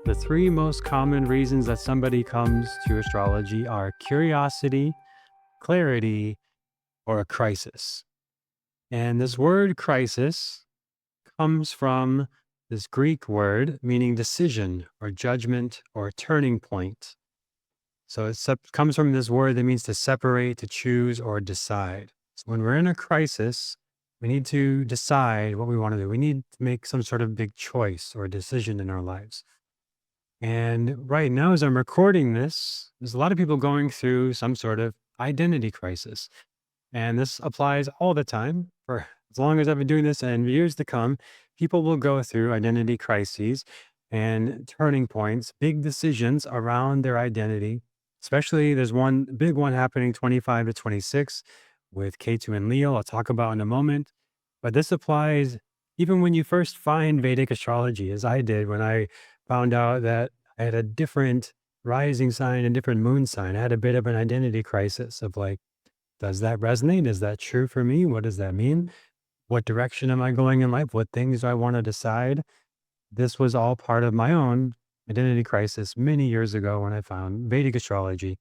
The three most common reasons that somebody comes to astrology are curiosity, clarity, or a crisis. And this word crisis comes from this Greek word meaning decision or judgment or turning point. So it comes from this word that means to separate, to choose, or decide. So when we're in a crisis, we need to decide what we want to do. We need to make some sort of big choice or decision in our lives. And right now, as I'm recording this, there's a lot of people going through some sort of identity crisis. And this applies all the time for as long as I've been doing this and years to come. People will go through identity crises and turning points, big decisions around their identity. Especially there's one big one happening 25 to 26 with Ketu and Leo. I'll talk about in a moment. But this applies even when you first find Vedic astrology, as I did when I found out that I had a different rising sign and different moon sign. I had a bit of an identity crisis of like, does that resonate? Is that true for me? What does that mean? What direction am I going in life? What things do I want to decide? This was all part of my own identity crisis many years ago when I found Vedic astrology.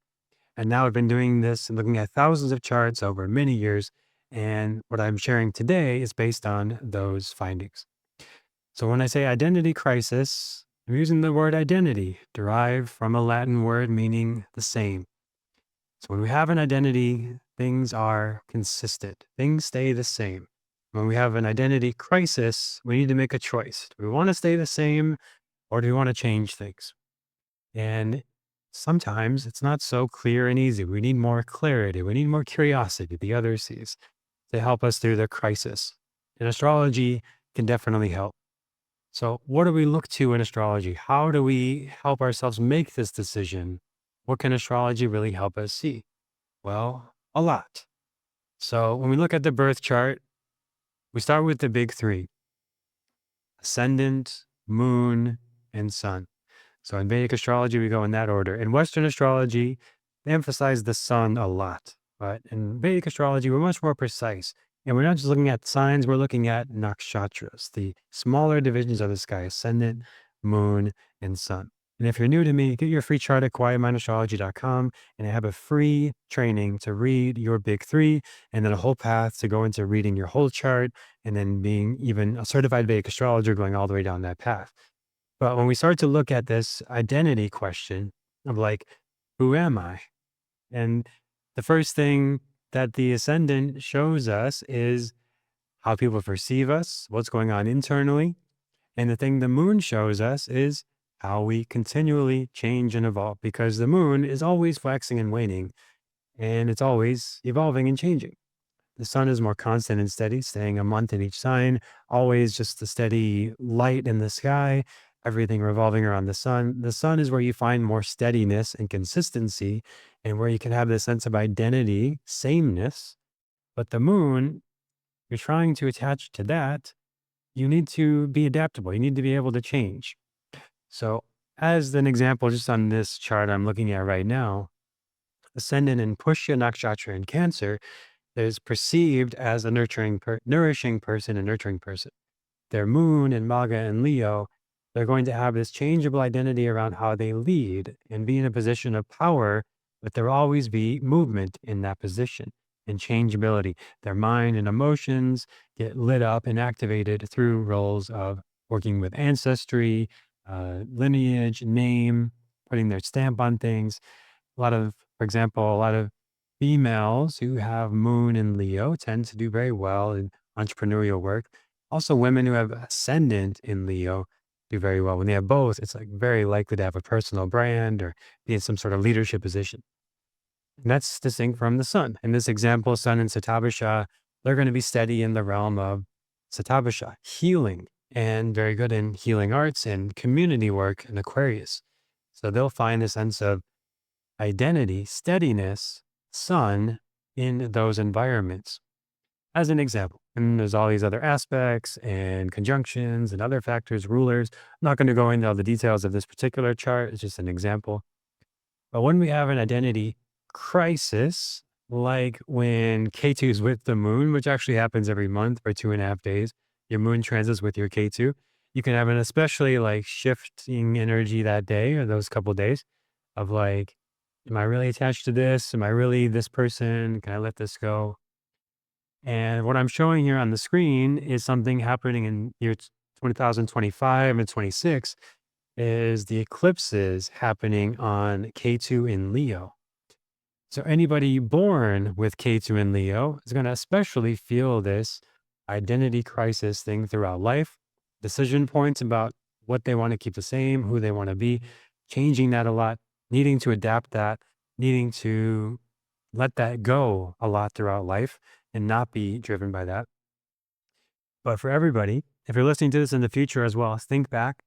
And now I've been doing this and looking at thousands of charts over many years. And what I'm sharing today is based on those findings. So when I say identity crisis, I'm using the word identity, derived from a Latin word meaning the same. So when we have an identity, things are consistent. Things stay the same. When we have an identity crisis, we need to make a choice. Do we want to stay the same or do we want to change things? And sometimes it's not so clear and easy. We need more clarity. We need more curiosity, the other C's, to help us through the crisis. And astrology can definitely help. So what do we look to in astrology? How do we help ourselves make this decision? What can astrology really help us see? Well, a lot. So when we look at the birth chart, we start with the big three: Ascendant, Moon, and Sun. So in Vedic astrology, we go in that order. In Western astrology, they emphasize the sun a lot. But in Vedic astrology, we're much more precise. And we're not just looking at signs, we're looking at nakshatras, the smaller divisions of the sky: Ascendant, Moon, and Sun. And if you're new to me, get your free chart at quietmindastrology.com, and I have a free training to read your big three, and then a whole path to go into reading your whole chart, and then being even a certified Vedic astrologer, going all the way down that path. But when we start to look at this identity question of like, who am I? And the first thing that the ascendant shows us is how people perceive us, what's going on internally. And the thing the moon shows us is how we continually change and evolve, because the moon is always waxing and waning and it's always evolving and changing. The sun is more constant and steady, staying a month in each sign, always just a steady light in the sky, everything revolving around the sun. The sun is where you find more steadiness and consistency and where you can have this sense of identity, sameness. But the moon, you're trying to attach to that, you need to be adaptable. You need to be able to change. So, as an example, just on this chart I'm looking at right now, Ascendant in Pushya Nakshatra in Cancer is perceived as a nourishing person, a nurturing person. Their moon in Maga and Leo, they're going to have this changeable identity around how they lead and be in a position of power, but there'll always be movement in that position and changeability. Their mind and emotions get lit up and activated through roles of working with ancestry, lineage, name, putting their stamp on things. For example, a lot of females who have moon in Leo tend to do very well in entrepreneurial work. Also, women who have ascendant in Leo do very well. When they have both, it's like very likely to have a personal brand or be in some sort of leadership position. And that's distinct from the sun. In this example, sun and Satabhasha, they're going to be steady in the realm of Satabhasha, healing, and very good in healing arts and community work in Aquarius. So they'll find a sense of identity, steadiness, sun in those environments, as an example. And there's all these other aspects and conjunctions and other factors, rulers. I'm not going to go into all the details of this particular chart. It's just an example. But when we have an identity crisis, like when Ketu is with the moon, which actually happens every month for 2.5 days, your moon transits with your Ketu. you can have an especially like shifting energy that day or those couple days of like, am I really attached to this? Am I really this person? Can I let this go? And what I'm showing here on the screen is something happening in year 2025 and 26 is the eclipses happening on Ketu in Leo. So anybody born with Ketu in Leo is going to especially feel this identity crisis thing throughout life, decision points about what they want to keep the same, who they want to be, changing that a lot, needing to adapt that, needing to let that go a lot throughout life and not be driven by that. But for everybody, if you're listening to this in the future as well, think back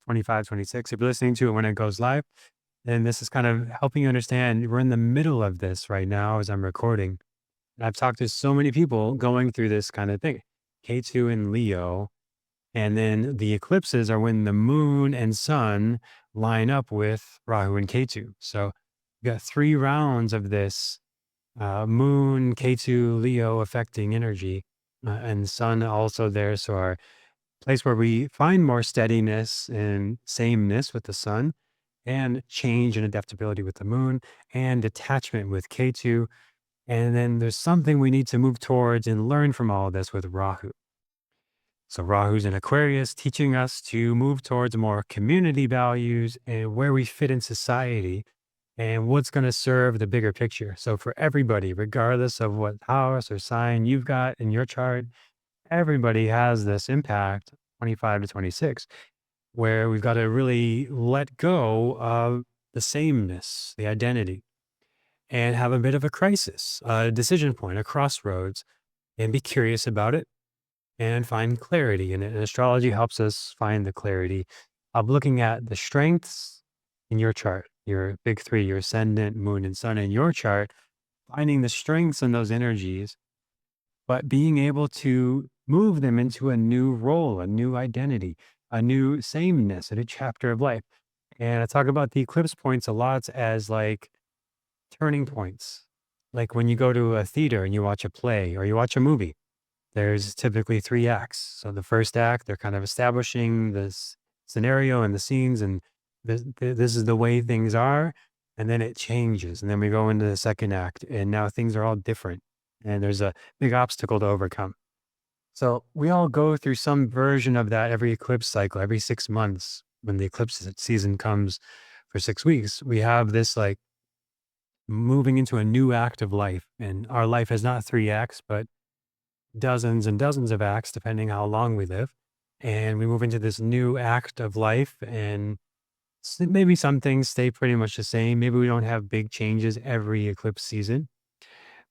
25, 26. If you're listening to it when it goes live, then this is kind of helping you understand we're in the middle of this right now as I'm recording. And I've talked to so many people going through this kind of thing. K2 and Leo. And then the eclipses are when the moon and sun line up with Rahu and Ketu. So you got 3 rounds of this moon, Ketu, Leo affecting energy, and sun also there. So our place where we find more steadiness and sameness with the sun, and change and adaptability with the moon, and detachment with Ketu. And then there's something we need to move towards and learn from all of this with Rahu. So Rahu's in Aquarius, teaching us to move towards more community values and where we fit in society and what's going to serve the bigger picture. So for everybody, regardless of what house or sign you've got in your chart, everybody has this impact 25 to 26, where we've got to really let go of the sameness, the identity, and have a bit of a crisis, a decision point, a crossroads, and be curious about it and find clarity in it. And astrology helps us find the clarity of looking at the strengths in your chart, your big 3, your ascendant, moon, and sun in your chart, finding the strengths in those energies, but being able to move them into a new role, a new identity, a new sameness, a new chapter of life. And I talk about the eclipse points a lot as like turning points. Like when you go to a theater and you watch a play or you watch a movie, there's typically 3 acts. So the first act, they're kind of establishing this scenario and the scenes, and this is the way things are. And then it changes. And then we go into the second act, and now things are all different. And there's a big obstacle to overcome. So we all go through some version of that every eclipse cycle, every 6 months. When the eclipse season comes for 6 weeks, we have this like moving into a new act of life. And our life is not 3 acts, but dozens and dozens of acts, depending how long we live. And we move into this new act of life. And maybe some things stay pretty much the same. Maybe we don't have big changes every eclipse season.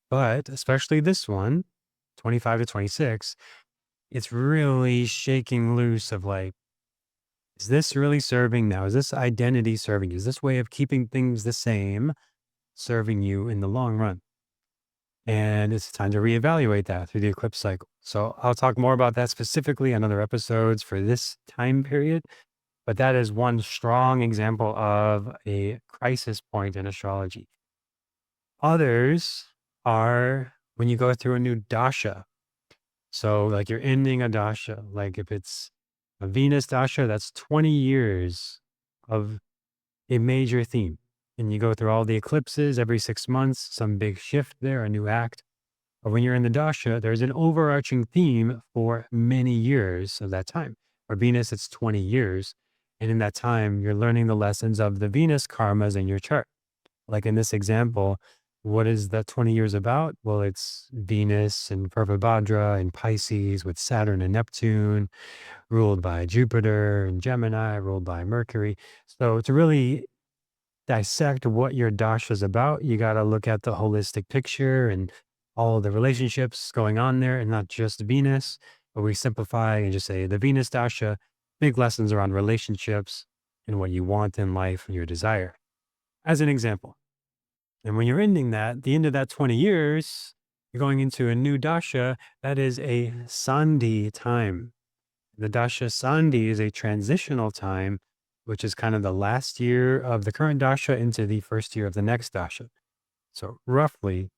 But especially this one, 25 to 26, it's really shaking loose of like, is this really serving now? Is this identity serving you? Is this way of keeping things the same serving you in the long run? And it's time to reevaluate that through the eclipse cycle. So I'll talk more about that specifically on other episodes for this time period. But that is one strong example of a crisis point in astrology. Others are when you go through a new Dasha. So like you're ending a Dasha, like if it's a Venus Dasha, that's 20 years of a major theme. And you go through all the eclipses every 6 months, some big shift there, a new act. But when you're in the Dasha, there's an overarching theme for many years of that time. For Venus, it's 20 years. And in that time, you're learning the lessons of the Venus karmas in your chart. Like in this example, what is that 20 years about? Well, it's Venus and Purvabhadra and Pisces with Saturn and Neptune, ruled by Jupiter and Gemini, ruled by Mercury. So to really dissect what your dasha is about, you got to look at the holistic picture and all the relationships going on there, and not just Venus. But we simplify and just say the Venus dasha, big lessons around relationships and what you want in life and your desire, as an example. And when you're ending that, the end of that 20 years, you're going into a new dasha. That is a Sandhi time. The Dasha Sandhi is a transitional time, which is kind of the last year of the current Dasha into the first year of the next Dasha. So roughly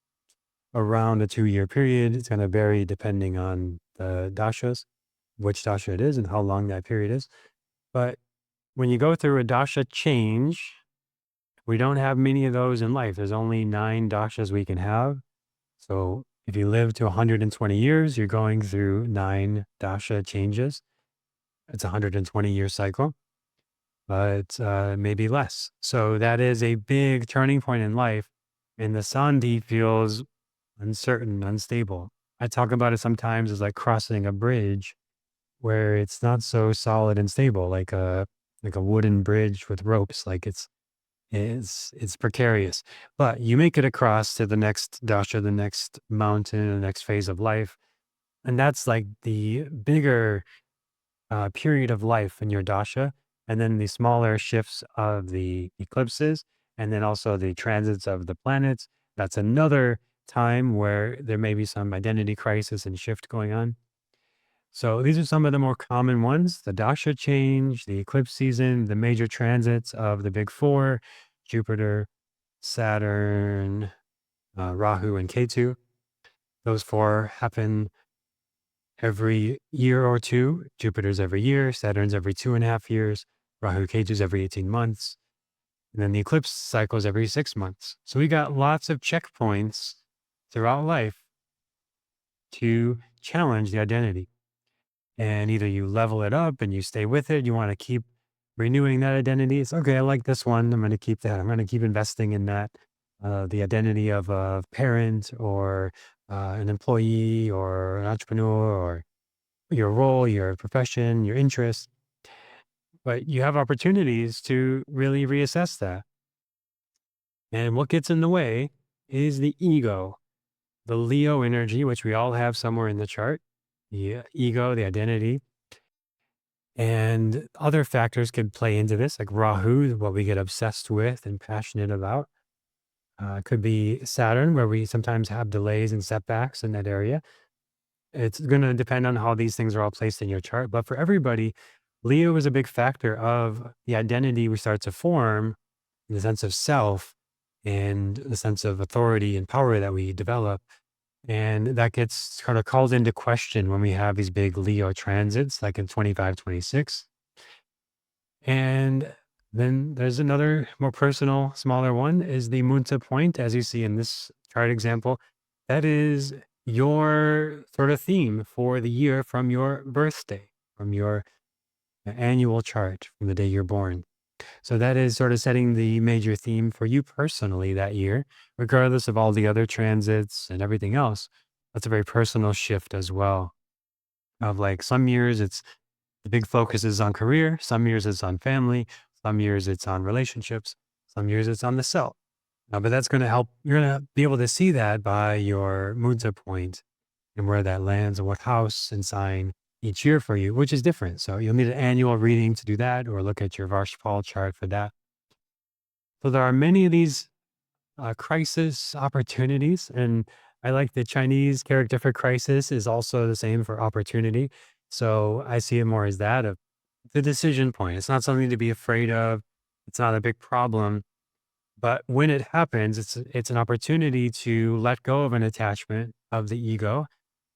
around a 2-year period. It's going to vary depending on the Dashas. which Dasha it is and how long that period is. But when you go through a Dasha change, we don't have many of those in life. There's only 9 Dashas we can have. So if you live to 120 years, you're going through 9 Dasha changes. It's a 120-year cycle, but maybe less. So that is a big turning point in life. And the Sandhi feels uncertain, unstable. I talk about it sometimes as like crossing a bridge where it's not so solid and stable, like a wooden bridge with ropes. Like it's precarious. But you make it across to the next dasha, the next mountain, the next phase of life. And that's like the bigger period of life in your dasha. And then the smaller shifts of the eclipses, and then also the transits of the planets. That's another time where there may be some identity crisis and shift going on. So these are some of the more common ones: the dasha change, the eclipse season, the major transits of the big four: Jupiter, Saturn, Rahu, and Ketu. Those four happen every year or two. Jupiter's every year, Saturn's every 2.5 years, Rahu, Ketu's every 18 months. And then the eclipse cycles every 6 months. So we got lots of checkpoints throughout life to challenge the identity. And either you level it up and you stay with it, you want to keep renewing that identity. It's okay, I like this one. I'm going to keep that. I'm going to keep investing in that. The identity of a parent or an employee or an entrepreneur or your role, your profession, your interests. But you have opportunities to really reassess that. And what gets in the way is the ego, the Leo energy, which we all have somewhere in the chart. The ego, the identity. And other factors could play into this, like Rahu, what we get obsessed with and passionate about. Could be Saturn, where we sometimes have delays and setbacks in that area. It's going to depend on how these things are all placed in your chart. But for everybody, Leo is a big factor of the identity we start to form, the sense of self and the sense of authority and power that we develop. And that gets kind of called into question when we have these big Leo transits, like in 25, 26. And then there's another more personal, smaller one is the Muntha point, as you see in this chart example. That is your sort of theme for the year from your birthday, from your annual chart, from the day you're born. So that is sort of setting the major theme for you personally that year, regardless of all the other transits and everything else. That's a very personal shift as well. Of like some years, it's the big focus is on career, some years it's on family, some years it's on relationships, some years it's on the self. But that's going to help. You're going to be able to see that by your Mudra point and where that lands and what house and sign each year for you, which is different. So you'll need an annual reading to do that or look at your Varshapal chart for that. So there are many of these crisis opportunities. And I like the Chinese character for crisis is also the same for opportunity. So I see it more as that of the decision point. It's not something to be afraid of. It's not a big problem. But when it happens, it's an opportunity to let go of an attachment of the ego.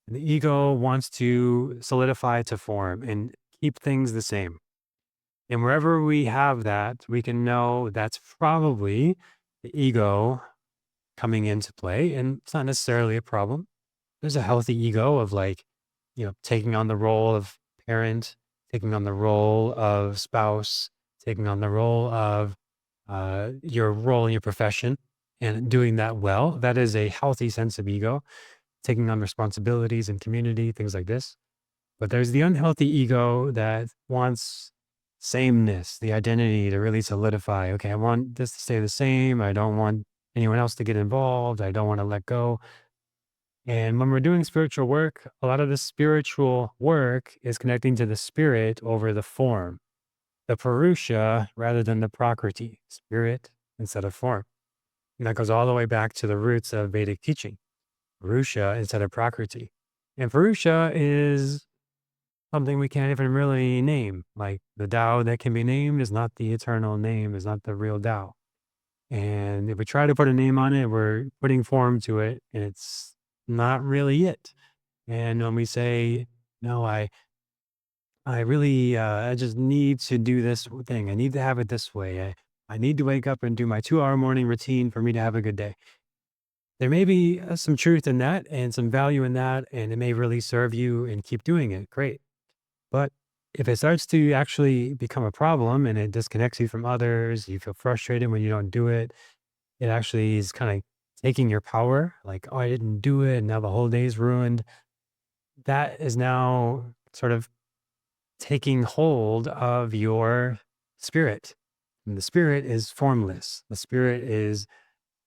And the ego wants to solidify to form and keep things the same. And wherever we have that, we can know that's probably the ego coming into play. And it's not necessarily a problem. There's a healthy ego of like, taking on the role of parent, taking on the role of spouse, taking on the role of your role in your profession and doing that well. That is a healthy sense of ego, taking on responsibilities in community, things like this. But there's the unhealthy ego that wants sameness, the identity to really solidify. Okay, I want this to stay the same. I don't want anyone else to get involved. I don't want to let go. And when we're doing spiritual work, a lot of the spiritual work is connecting to the spirit over the form, the Purusha rather than the Prakriti, spirit instead of form. And that goes all the way back to the roots of Vedic teaching, Purusha instead of Prakriti. And Purusha is something we can't even really name. Like the Tao that can be named is not the eternal name, is not the real Tao. And if we try to put a name on it, we're putting form to it, and it's not really it. And when we say, no, I really, I just need to do this thing. I need to have it this way. I need to wake up and do my 2 hour morning routine for me to have a good day. There may be some truth in that and some value in that, and it may really serve you and keep doing it. Great. But if it starts to actually become a problem and it disconnects you from others, you feel frustrated when you don't do it, it actually is kind of taking your power, like, oh, I didn't do it. And now the whole day's ruined. That is now sort of taking hold of your spirit. And the spirit is formless. The spirit is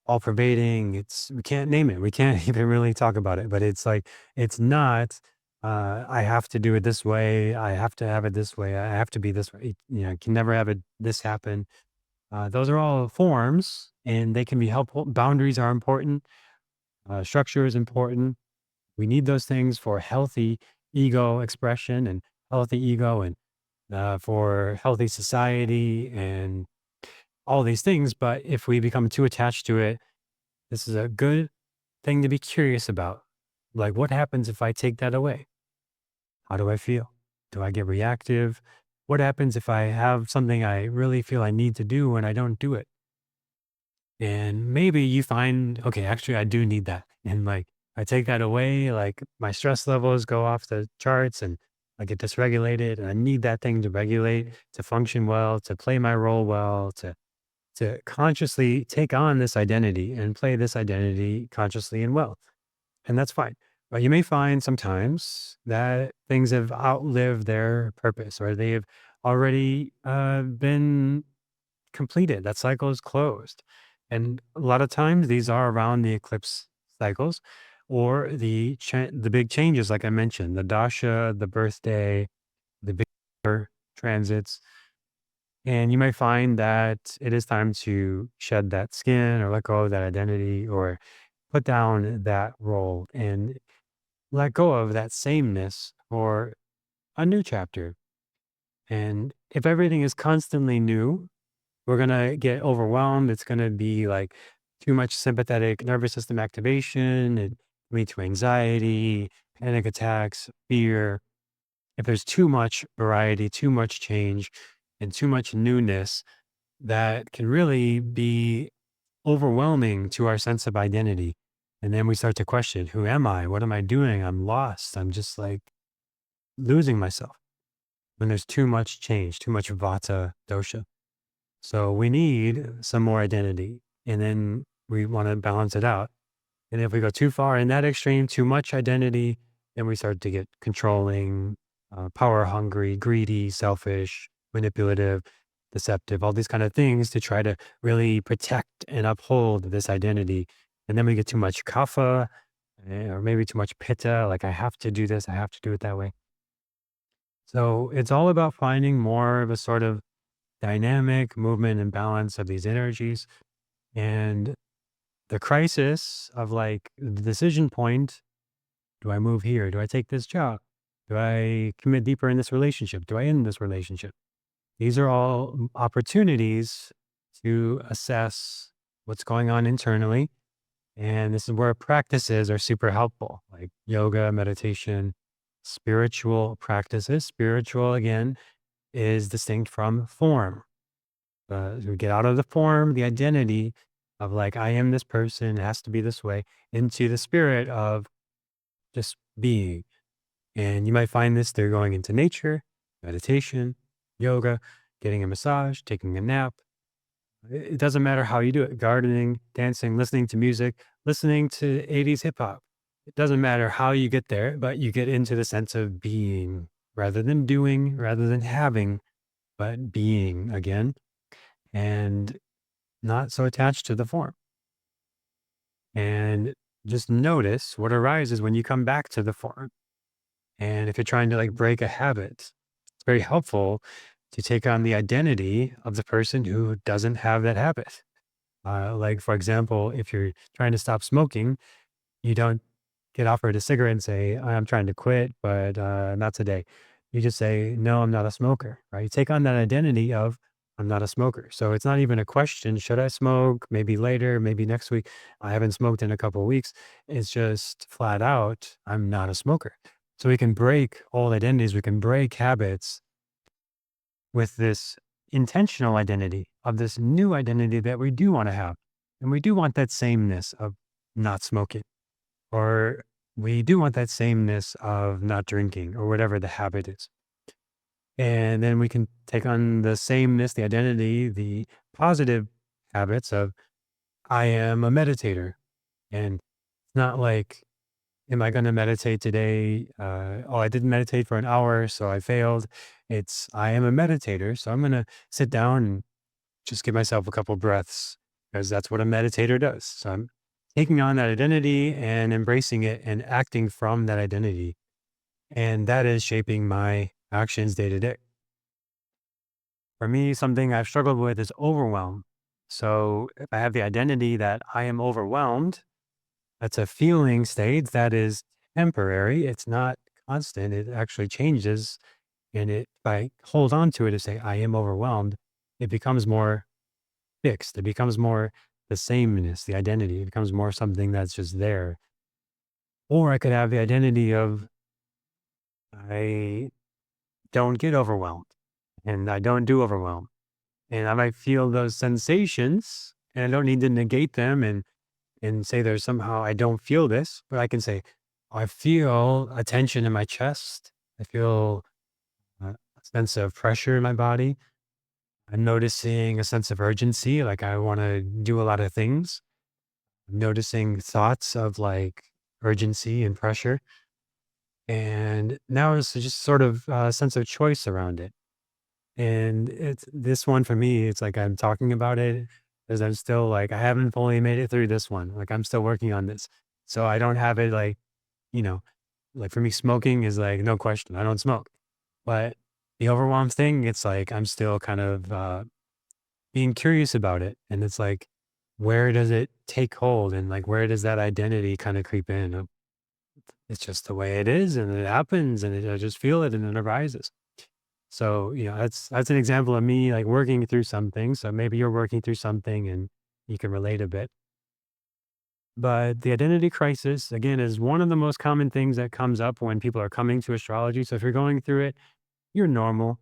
all pervading. We can't name it. We can't even really talk about it, but it's like, it's not, I have to do it this way. I have to have it this way. I have to be this way. I can never have it, this happen. Those are all forms and they can be helpful. Boundaries are important. Structure is important. We need those things for healthy ego expression and healthy ego and for healthy society and all these things. But if we become too attached to it, this is a good thing to be curious about. Like, what happens if I take that away? How do I feel? Do I get reactive? What happens if I have something I really feel I need to do and I don't do it? And maybe you find, okay, actually, I do need that. And like, I take that away, like my stress levels go off the charts and I get dysregulated. And I need that thing to regulate, to function well, to play my role well, to consciously take on this identity and play this identity consciously and well. And that's fine. But you may find sometimes that things have outlived their purpose or they have already been completed. That cycle is closed. And a lot of times these are around the eclipse cycles or the big changes, like I mentioned, the Dasha, the birthday, the big transits. And you may find that it is time to shed that skin or let go of that identity or put down that role and let go of that sameness for a new chapter. And if everything is constantly new, we're going to get overwhelmed. It's going to be like too much sympathetic nervous system activation. It lead to anxiety, panic attacks, fear. If there's too much variety, too much change, and too much newness, that can really be overwhelming to our sense of identity. And then we start to question, who am I? What am I doing? I'm lost. I'm just like losing myself when there's too much change, too much vata dosha. So we need some more identity. And then we want to balance it out. And if we go too far in that extreme, too much identity, then we start to get controlling, power hungry, greedy, selfish, manipulative, deceptive, all these kind of things to try to really protect and uphold this identity. And then we get too much kapha or maybe too much pitta, like I have to do this, I have to do it that way. So it's all about finding more of a sort of dynamic movement and balance of these energies. And the crisis of like the decision point, do I move here? Do I take this job? Do I commit deeper in this relationship? Do I end this relationship? These are all opportunities to assess what's going on internally. And this is where practices are super helpful, like yoga, meditation, spiritual practices. Spiritual, again, is distinct from form. We get out of the form, the identity of like, I am this person, it has to be this way, into the spirit of just being. And you might find this they're going into nature, meditation, yoga, getting a massage, taking a nap. It doesn't matter how you do it, gardening, dancing, listening to music, listening to 80s hip hop. It doesn't matter how you get there, but you get into the sense of being rather than doing, rather than having, but being again. And not so attached to the form. And just notice what arises when you come back to the form. And if you're trying to like break a habit, it's very helpful to take on the identity of the person who doesn't have that habit. Like, for example, if you're trying to stop smoking, you don't get offered a cigarette and say, I'm trying to quit, but not today. You just say, no, I'm not a smoker, right? You take on that identity of, I'm not a smoker. So it's not even a question, should I smoke? Maybe later, maybe next week. I haven't smoked in a couple of weeks. It's just flat out, I'm not a smoker. So we can break old identities, we can break habits with this intentional identity of this new identity that we do want to have. And we do want that sameness of not smoking, or we do want that sameness of not drinking, or whatever the habit is. And then we can take on the sameness, the identity, the positive habits of I am a meditator. And it's not like, am I going to meditate today? Oh, I didn't meditate for an hour, so I failed. It's I am a meditator, so I'm going to sit down and just give myself a couple breaths because that's what a meditator does. So I'm taking on that identity and embracing it and acting from that identity. And that is shaping my actions day to day. For me, something I've struggled with is overwhelm. So if I have the identity that I am overwhelmed, that's a feeling state that is temporary. It's not constant. It actually changes. And if I hold on to it and say, I am overwhelmed, it becomes more fixed. It becomes more the sameness, the identity. It becomes more something that's just there. Or I could have the identity of I don't get overwhelmed and I don't do overwhelm. And I might feel those sensations and I don't need to negate them and say there's somehow I don't feel this, but I can say, I feel a tension in my chest. I feel a sense of pressure in my body. I'm noticing a sense of urgency, like I want to do a lot of things. I'm noticing thoughts of like urgency and pressure. And now it's just sort of a sense of choice around it. And it's this one for me, it's like I'm talking about it because I'm still like, I haven't fully made it through this one. Like I'm still working on this. So I don't have it like, you know, like for me, smoking is like, no question, I don't smoke. But the overwhelm thing, it's like I'm still kind of being curious about it. And it's like, where does it take hold? And like, where does that identity kind of creep in? It's just the way it is and it happens and I just feel it and it arises. So, that's an example of me like working through something. So maybe you're working through something and you can relate a bit. But the identity crisis, again, is one of the most common things that comes up when people are coming to astrology. So if you're going through it, you're normal.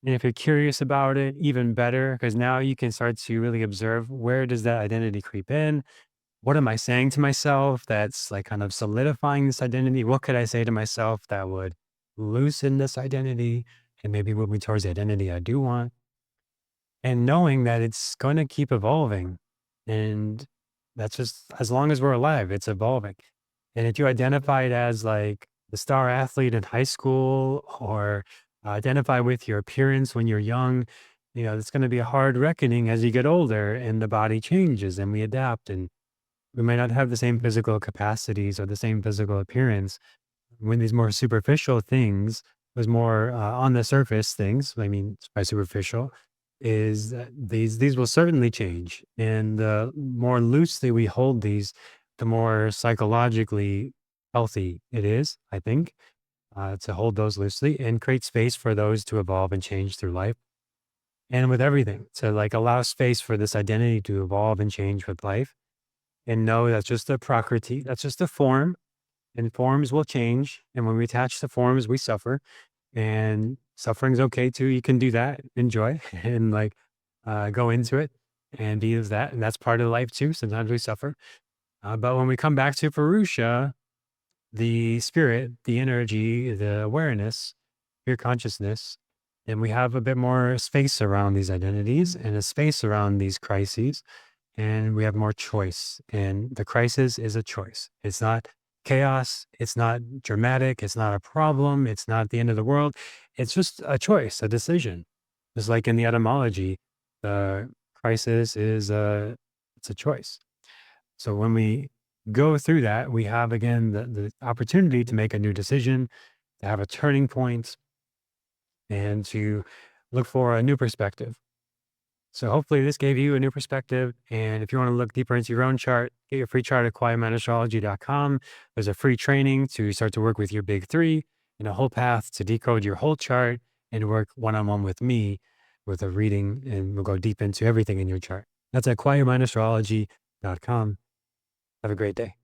And if you're curious about it, even better, because now you can start to really observe where does that identity creep in? What am I saying to myself that's like kind of solidifying this identity? What could I say to myself that would loosen this identity and maybe move me towards the identity I do want? And knowing that it's going to keep evolving. And that's just as long as we're alive, it's evolving. And if you identify it as like the star athlete in high school or identify with your appearance when you're young, it's going to be a hard reckoning as you get older and the body changes and we adapt and we might not have the same physical capacities or the same physical appearance when these more superficial things, those more on the surface things, I mean, by superficial, is that these will certainly change. And the more loosely we hold these, the more psychologically healthy it is, I think, to hold those loosely and create space for those to evolve and change through life. And with everything, to like allow space for this identity to evolve and change with life and know that's just a prakriti, that's just a form and forms will change. And when we attach to forms, we suffer. And suffering's okay too. You can do that, enjoy, and like go into it and be as that. And that's part of life too. Sometimes we suffer. But when we come back to Purusha, the spirit, the energy, the awareness, your consciousness, and we have a bit more space around these identities and a space around these crises and we have more choice. And the crisis is a choice. It's not chaos. It's not dramatic. It's not a problem. It's not the end of the world. It's just a choice, a decision. Just like in the etymology, the crisis is it's a choice. So when we go through that, we have again the opportunity to make a new decision, to have a turning point, and to look for a new perspective. So hopefully this gave you a new perspective. And if you want to look deeper into your own chart, get your free chart at quietmindastrology.com. There's a free training to start to work with your big three and a whole path to decode your whole chart and work one-on-one with me with a reading. And we'll go deep into everything in your chart. That's at quietmindastrology.com. Have a great day.